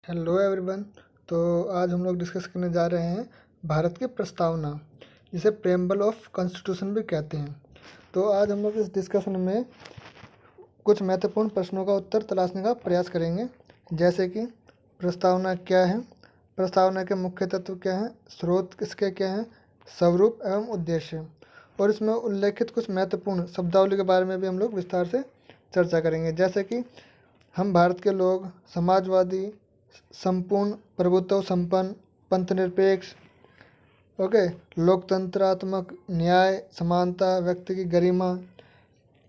Hello everyone. तो आज हम लोग डिस्कस करने जा रहे हैं भारत की प्रस्तावना, जिसे प्रेम्बल ऑफ कॉन्स्टिट्यूशन भी कहते हैं। तो आज हम लोग इस डिस्कशन में कुछ महत्वपूर्ण प्रश्नों का उत्तर तलाशने का प्रयास करेंगे, जैसे कि प्रस्तावना क्या है, प्रस्तावना के मुख्य तत्व क्या हैं, स्रोत किसके क्या हैं, स्वरूप एवं उद्देश्य, और इसमें उल्लेखित कुछ महत्वपूर्ण शब्दावली के बारे में भी हम लोग विस्तार से चर्चा करेंगे, जैसे कि हम भारत के लोग, समाजवादी, संपूर्ण प्रभुत्व संपन्न, पंथनिरपेक्ष, ओके, लोकतंत्रात्मक, न्याय, समानता, व्यक्ति की गरिमा,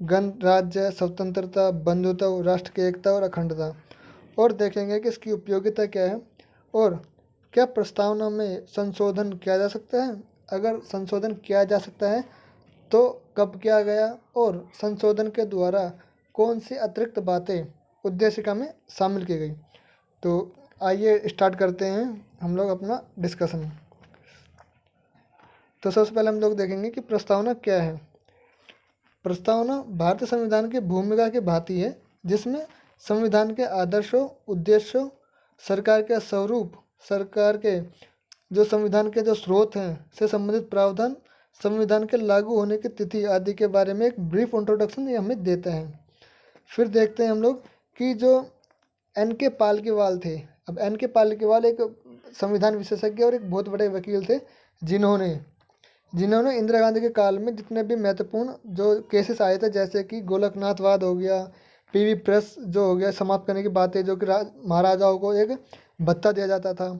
गणराज्य, स्वतंत्रता, बंधुत्व, राष्ट्र की एकता और अखंडता। और देखेंगे कि इसकी उपयोगिता क्या है और क्या प्रस्तावना में संशोधन किया जा सकता है। अगर संशोधन किया जा सकता है तो कब किया गया और संशोधन के द्वारा कौन सी अतिरिक्त बातें उद्देशिका में शामिल की गई। तो आइए स्टार्ट करते हैं हम लोग अपना डिस्कशन। तो सबसे पहले हम लोग देखेंगे कि प्रस्तावना क्या है। प्रस्तावना भारतीय संविधान की भूमिका की भांति है, जिसमें संविधान के आदर्शों, उद्देश्यों, सरकार के स्वरूप, सरकार के जो संविधान के जो स्रोत हैं से संबंधित प्रावधान, संविधान के लागू होने की तिथि आदि के बारे में एक ब्रीफ इंट्रोडक्शन ये हमें देता है। फिर देखते हैं हम लोग कि जो एन के पालकीवाल थे। अब एन के पालकीवाल एक संविधान विशेषज्ञ और एक बहुत बड़े वकील थे, जिन्होंने इंदिरा गांधी के काल में जितने भी महत्वपूर्ण जो केसेस आए थे, जैसे कि गोलकनाथवाद हो गया, पीवी प्रेस जो हो गया समाप्त करने की बात है, जो कि महाराजाओं को एक भत्ता दिया जाता था,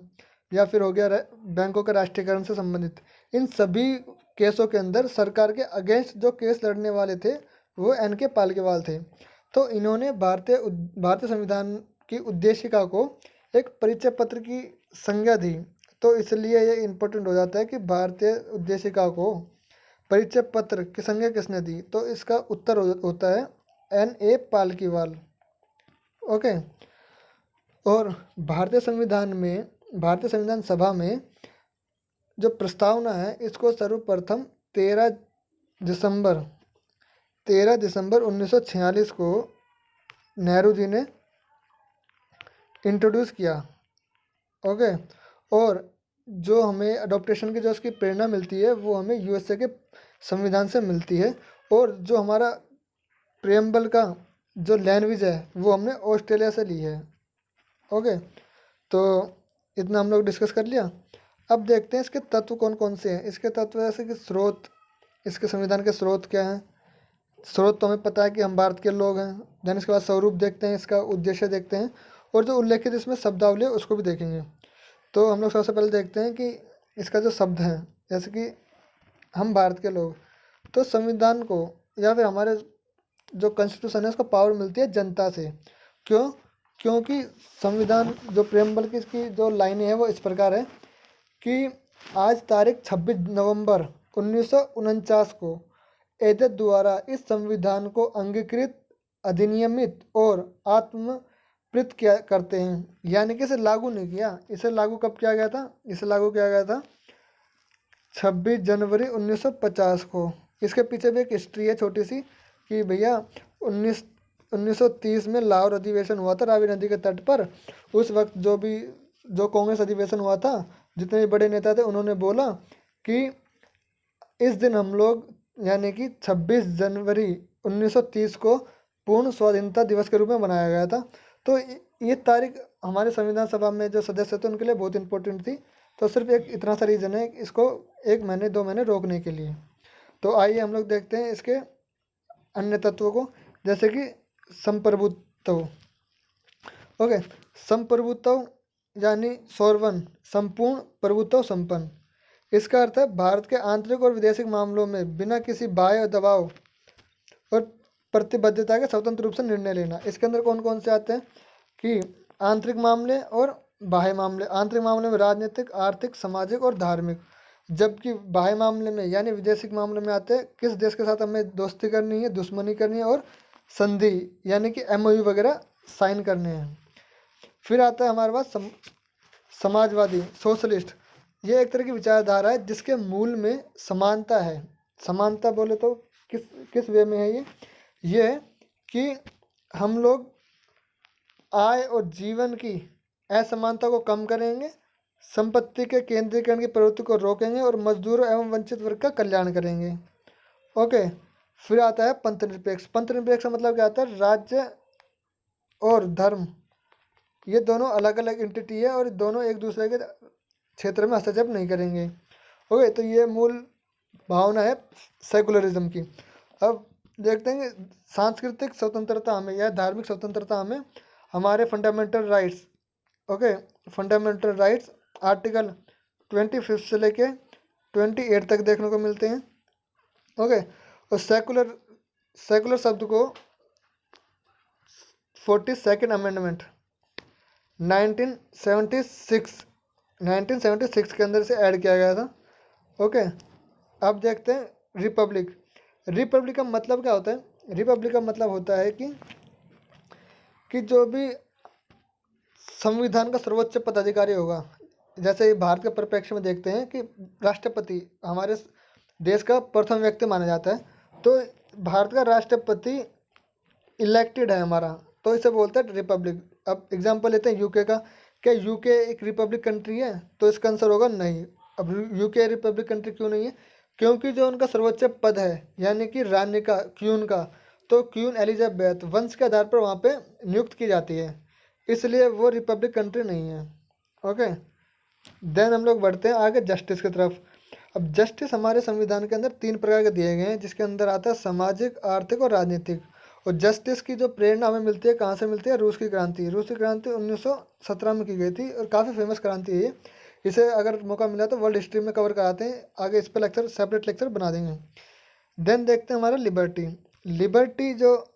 या फिर हो गया बैंकों के राष्ट्रीयकरण से संबंधित, इन सभी केसों के अंदर सरकार के अगेंस्ट जो केस लड़ने वाले थे वो एन के पालकीवाल थे। तो इन्होंने भारतीय संविधान की उद्देशिका को एक परिचय पत्र की संज्ञा दी। तो इसलिए ये इम्पोर्टेंट हो जाता है कि भारतीय उद्देशिका को परिचय पत्र की संज्ञा किसने दी। तो इसका उत्तर होता है एन ए पालकीवाल। ओके। और भारतीय संविधान सभा में जो प्रस्तावना है, इसको सर्वप्रथम 13 दिसंबर 1946 को नेहरू जी ने इंट्रोड्यूस किया। ओके। और जो हमें अडॉप्टेशन की जो उसकी प्रेरणा मिलती है वो हमें यूएसए के संविधान से मिलती है, और जो हमारा प्रेम्बल का जो लैंग्वेज है वो हमने ऑस्ट्रेलिया से ली है। ओके। तो इतना हम लोग डिस्कस कर लिया। अब देखते हैं इसके तत्व कौन कौन से हैं। इसके तत्व जैसे कि स्रोत, इसके संविधान के स्रोत क्या हैं। स्रोत तो हमें पता है कि हम भारत के लोग हैं। देन इसके बाद स्वरूप देखते हैं, इसका उद्देश्य देखते हैं, और जो उल्लेखित इसमें शब्दावली है उसको भी देखेंगे। तो हम लोग सबसे पहले देखते हैं कि इसका जो शब्द है, जैसे कि हम भारत के लोग, तो संविधान को या फिर हमारे जो कॉन्स्टिट्यूशन है उसको पावर मिलती है जनता से। क्योंकि संविधान जो प्रेम्बल की इसकी जो लाइनें हैं वो इस प्रकार है कि आज तारीख 26 नवंबर 1949 को एजेड द्वारा इस संविधान को अंगीकृत, अधिनियमित और आत्मकृत किया करते हैं। यानी कि इसे लागू नहीं किया। इसे लागू कब किया गया था? इसे लागू किया गया था 26 जनवरी 1950 को। इसके पीछे भी एक हिस्ट्री है छोटी सी कि भैया 1930 में लाहौर अधिवेशन हुआ था रावी नदी के तट पर। उस वक्त जो कांग्रेस अधिवेशन हुआ था, जितने भी बड़े नेता थे उन्होंने बोला कि इस दिन हम लोग यानी कि 26 जनवरी 1930 को पूर्ण स्वाधीनता दिवस के रूप में मनाया गया था। तो ये तारीख हमारे संविधान सभा में जो सदस्य थे उनके लिए बहुत इंपॉर्टेंट थी। तो सिर्फ एक इतना सा रीज़न है इसको 1 महीने 2 महीने रोकने के लिए। तो आइए हम लोग देखते हैं इसके अन्य तत्वों को, जैसे कि संप्रभुत्व। ओके। संप्रभुत्व यानी सोरवन, संपूर्ण प्रभुत्व संपन्न। इसका अर्थ है भारत के आंतरिक और विदेशिक मामलों में बिना किसी बाह्य दबाव और प्रतिबद्धता के स्वतंत्र रूप से निर्णय लेना। इसके अंदर कौन कौन से आते हैं कि आंतरिक मामले और बाह्य मामले। आंतरिक मामले में राजनीतिक, आर्थिक, सामाजिक और धार्मिक, जबकि बाह्य मामले में यानी विदेशिक मामले में आते हैं किस देश के साथ हमें दोस्ती करनी है, दुश्मनी करनी है, और संधि यानी कि एमओयू वगैरह साइन करने हैं। फिर आता है हमारे पास समाजवादी, सोशलिस्ट। ये एक तरह की विचारधारा है जिसके मूल में समानता है। समानता बोले तो किस वे में है ये है कि हम लोग आय और जीवन की असमानता को कम करेंगे, संपत्ति के केंद्रीकरण की प्रवृत्ति को रोकेंगे और मजदूरों एवं वंचित वर्ग का कल्याण करेंगे। ओके, फिर आता है पंथनिरपेक्ष। पंथनिरपेक्ष का मतलब क्या आता है? राज्य और धर्म ये दोनों अलग अलग एंटिटी है और दोनों एक दूसरे के क्षेत्र में हस्तक्षेप नहीं करेंगे। ओके, तो ये मूल भावना है सेकुलरिज्म की। अब देखते हैं कि सांस्कृतिक स्वतंत्रता हमें या धार्मिक स्वतंत्रता हमें हमारे fundamental rights, okay, fundamental rights article 25 से लेके 28 तक देखने को मिलते हैं। ओके, और सेकुलर शब्द को 42nd अमेंडमेंट 1976 के अंदर से ऐड किया गया था। ओके, अब देखते हैं रिपब्लिक। रिपब्लिक का मतलब क्या होता है? रिपब्लिक का मतलब होता है कि जो भी संविधान का सर्वोच्च पदाधिकारी होगा, जैसे भारत के परिप्रेक्ष्य में देखते हैं कि राष्ट्रपति हमारे देश का प्रथम व्यक्ति माना जाता है, तो भारत का राष्ट्रपति इलेक्टेड है हमारा, तो इसे बोलते हैं रिपब्लिक। अब एग्जांपल लेते हैं यूके का। क्या यूके एक रिपब्लिक कंट्री है? तो इसका आंसर होगा नहीं। अब यूके रिपब्लिक कंट्री क्यों नहीं है? क्योंकि जो उनका सर्वोच्च पद है यानी कि रानी का, क्वीन का, तो क्वीन एलिजाबेथ वंश के आधार पर वहाँ पे नियुक्त की जाती है, इसलिए वो रिपब्लिक कंट्री नहीं है। ओके, देन हम लोग बढ़ते हैं आगे जस्टिस की तरफ। अब जस्टिस हमारे संविधान के अंदर 3 प्रकार के दिए गए हैं, जिसके अंदर आता है सामाजिक, आर्थिक और राजनीतिक। और जस्टिस की जो प्रेरणा हमें मिलती है कहाँ से मिलती है? रूस की क्रांति। रूस की क्रांति 1917 में की गई थी और काफ़ी फेमस क्रांति है ये। इसे अगर मौका मिला तो वर्ल्ड हिस्ट्री में कवर कराते हैं, आगे इस पर लेक्चर, सेपरेट लेक्चर बना देंगे। देन देखते हैं हमारा लिबर्टी। लिबर्टी जो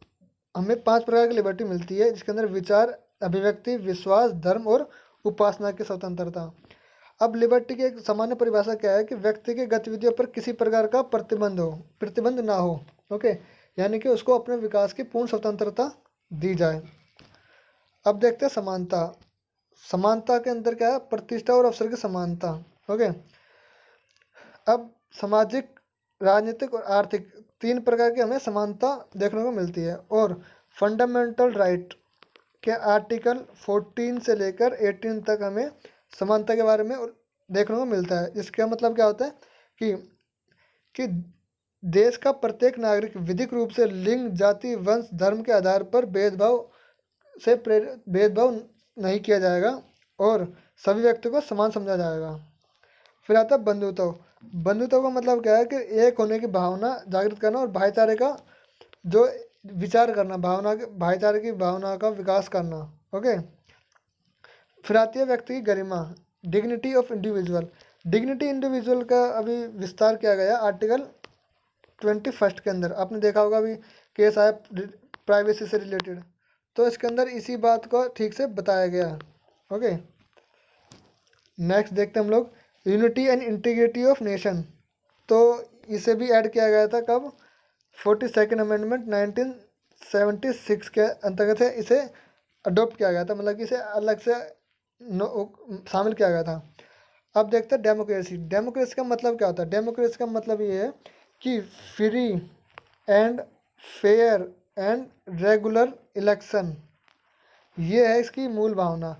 हमें 5 प्रकार की लिबर्टी मिलती है, जिसके अंदर विचार, अभिव्यक्ति, विश्वास, धर्म और उपासना की स्वतंत्रता। अब लिबर्टी की एक सामान्य परिभाषा क्या है? कि व्यक्ति की गतिविधियों पर किसी प्रकार का प्रतिबंध ना हो। ओके, यानी कि उसको अपने विकास की पूर्ण स्वतंत्रता दी जाए। अब देखते हैं समानता। समानता के अंदर क्या है? प्रतिष्ठा और अवसर की समानता। ओके, अब सामाजिक, राजनीतिक और आर्थिक 3 प्रकार की हमें समानता देखने को मिलती है। और फंडामेंटल राइट के आर्टिकल 14 से लेकर 18 तक हमें समानता के बारे में देखने को मिलता है। इसका मतलब क्या होता है? कि देश का प्रत्येक नागरिक विधिक रूप से लिंग, जाति, वंश, धर्म के आधार पर भेदभाव नहीं किया जाएगा और सभी व्यक्ति को समान समझा जाएगा। फिर आता है बंधुत्व। बंधुत्व का मतलब क्या है? कि एक होने की भावना जागृत करना और भाईचारे का जो विचार करना, भाईचारे की भावना का विकास करना। ओके, फिर आती है व्यक्ति की गरिमा, dignity of individual. Dignity individual का अभी विस्तार किया गया आर्टिकल 21 के अंदर। आपने देखा होगा अभी केस आया प्राइवेसी से रिलेटेड, तो इसके अंदर इसी बात को ठीक से बताया गया है। ओके, नेक्स्ट देखते हैं हम लोग unity and integrity of nation. तो इसे भी ऐड किया गया था कब? 42nd अमेंडमेंट 1976 के अंतर्गत है इसे अडोप्ट किया गया था, मतलब कि इसे अलग से शामिल किया गया था। अब देखते हैं डेमोक्रेसी। डेमोक्रेसी का मतलब क्या होता है? डेमोक्रेसी का मतलब ये है कि free and fair and regular election, ये है इसकी मूल भावना।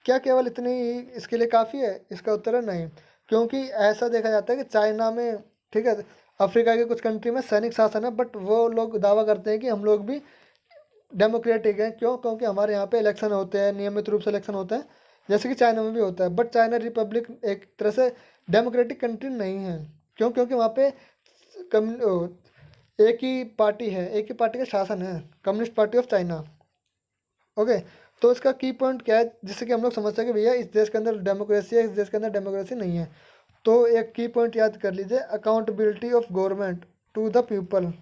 क्या केवल इतनी ही इसके लिए काफ़ी है? इसका उत्तर है नहीं, क्योंकि ऐसा देखा जाता है कि चाइना में, ठीक है, अफ्रीका के कुछ कंट्री में सैनिक शासन है, बट वो लोग दावा करते हैं कि हम लोग भी डेमोक्रेटिक हैं। क्यों? क्योंकि हमारे यहाँ पे इलेक्शन होते हैं, नियमित रूप से इलेक्शन होता है, जैसे कि चाइना में भी होता है। बट चाइना रिपब्लिक एक तरह से डेमोक्रेटिक कंट्री नहीं है। क्यों? क्योंकि वहाँ पे एक ही पार्टी है, एक ही पार्टी का शासन है, communist party of China. Okay, तो इसका की पॉइंट क्या है जिससे कि हम लोग समझ सकें भैया इस देश के अंदर डेमोक्रेसी है, इस देश के अंदर डेमोक्रेसी नहीं है? तो एक की पॉइंट याद कर लीजिए, accountability of government to the people.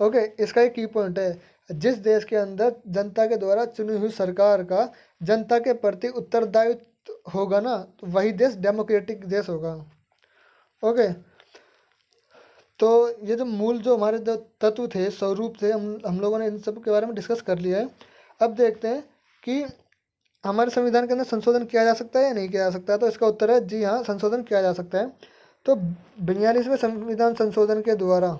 Okay, इसका एक की पॉइंट है, जिस देश के अंदर जनता के द्वारा चुनी हुई सरकार का जनता के प्रति उत्तरदायित्व होगा ना, तो वही देश डेमोक्रेटिक देश होगा। ओके, तो ये जो मूल जो हमारे जो तत्व थे, स्वरूप थे, हम लोगों ने इन सब के बारे में डिस्कस कर लिया है। अब देखते हैं कि हमारे संविधान के अंदर संशोधन किया जा सकता है या नहीं किया जा सकता है? तो इसका उत्तर है जी हाँ, संशोधन किया जा सकता है। तो 42वें संविधान संशोधन के द्वारा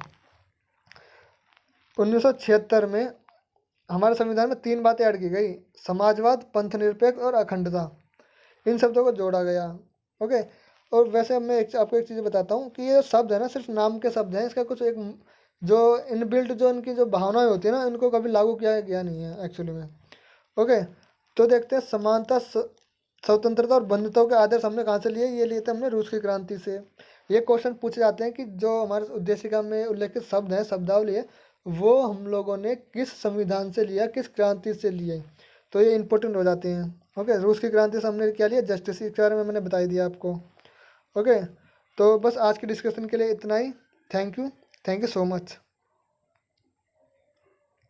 1976 में हमारे संविधान में 3 बातें ऐड की गई, समाजवाद, पंथ निरपेक्ष और अखंडता। इन शब्दों को जोड़ा गया। ओके। और वैसे अब मैं आपको एक चीज़ बताता हूँ कि ये शब्द है ना सिर्फ नाम के शब्द हैं, इसका कुछ एक जो इनबिल्ट जो इनकी जो भावनाएं होती है ना, इनको कभी लागू किया गया नहीं है एक्चुअली में। ओके। तो देखते हैं, समानता, स्वतंत्रता और बंधुत्व के आदर्श हमने कहाँ से लिए? ये लिए थे हमने रूस की क्रांति से। ये क्वेश्चन पूछे जाते हैं कि जो हमारे उद्देशिका में उल्लेखित शब्द हैं, शब्दावली है, वो हम लोगों ने किस संविधान से लिया, किस क्रांति से लिए। तो ये इंपॉर्टेंट हो जाते हैं। ओके। रूस की क्रांति से हमने क्या लिया? जस्टिस, के बारे में मैंने बता दिया आपको। ओके। तो बस आज की डिस्कशन के लिए इतना ही। Thank you so much.